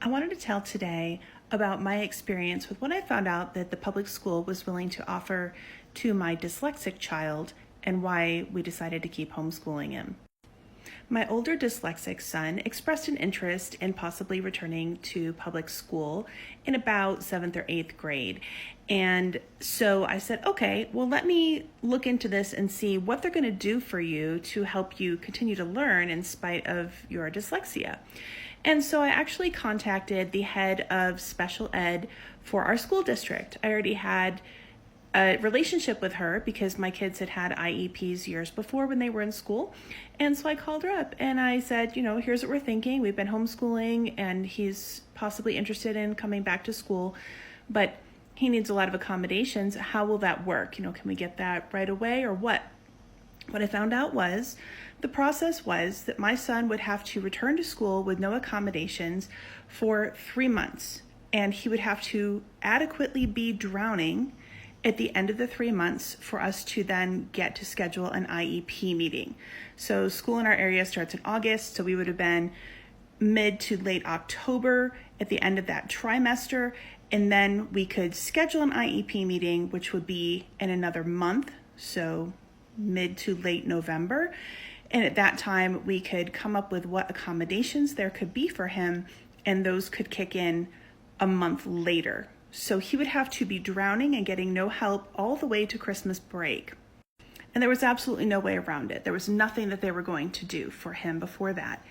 I wanted to tell today about my experience with when I found out that the public school was willing to offer to my dyslexic child and why we decided to keep homeschooling him. My older dyslexic son expressed an interest in possibly returning to public school in about 7th or 8th grade. And so I said, okay, well, let me look into this and see what they're going to do for you to help you continue to learn in spite of your dyslexia. And so I actually contacted the head of special ed for our school district. I already had a relationship with her because my kids had had IEPs years before when they were in school. And so I called her up and I said, here's what we're thinking. We've been homeschooling and he's possibly interested in coming back to school, but he needs a lot of accommodations. How will that work? Can we get that right away or what? What I found out was the process was that my son would have to return to school with no accommodations for 3 months, and he would have to adequately be drowning at the end of the 3 months for us to then get to schedule an IEP meeting. So school in our area starts in August, so we would have been mid to late October at the end of that trimester, and then we could schedule an IEP meeting, which would be in another month, so mid to late November. And at that time, we could come up with what accommodations there could be for him, and those could kick in a month later. So he would have to be drowning and getting no help all the way to Christmas break. And there was absolutely no way around it. There was nothing that they were going to do for him before that.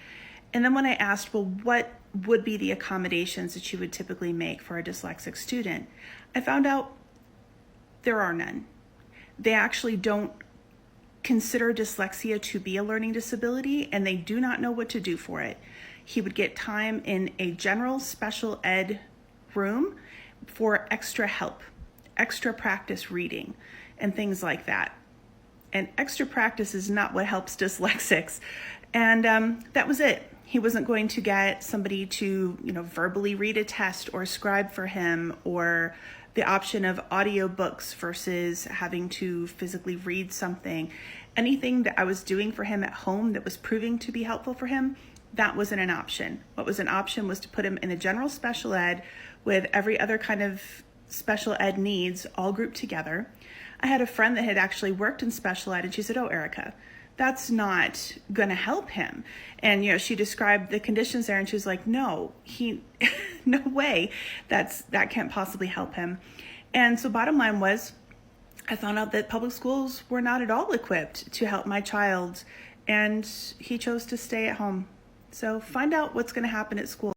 And then when I asked, well, what would be the accommodations that you would typically make for a dyslexic student, I found out there are none. They actually don't consider dyslexia to be a learning disability, and they do not know what to do for it. He would get time in a general special ed room for extra help, extra practice reading, and things like that. And extra practice is not what helps dyslexics. And that was it. He wasn't going to get somebody to, verbally read a test or scribe for him, or the option of audiobooks versus having to physically read something. Anything that I was doing for him at home that was proving to be helpful for him, that wasn't an option. What was an option was to put him in a general special ed with every other kind of special ed needs all grouped together. I had a friend that had actually worked in special ed, and she said, "Oh, Erica, that's not going to help him." And, she described the conditions there, and she was like, no way, that can't possibly help him. And so bottom line was, I found out that public schools were not at all equipped to help my child, and he chose to stay at home. So find out what's going to happen at school.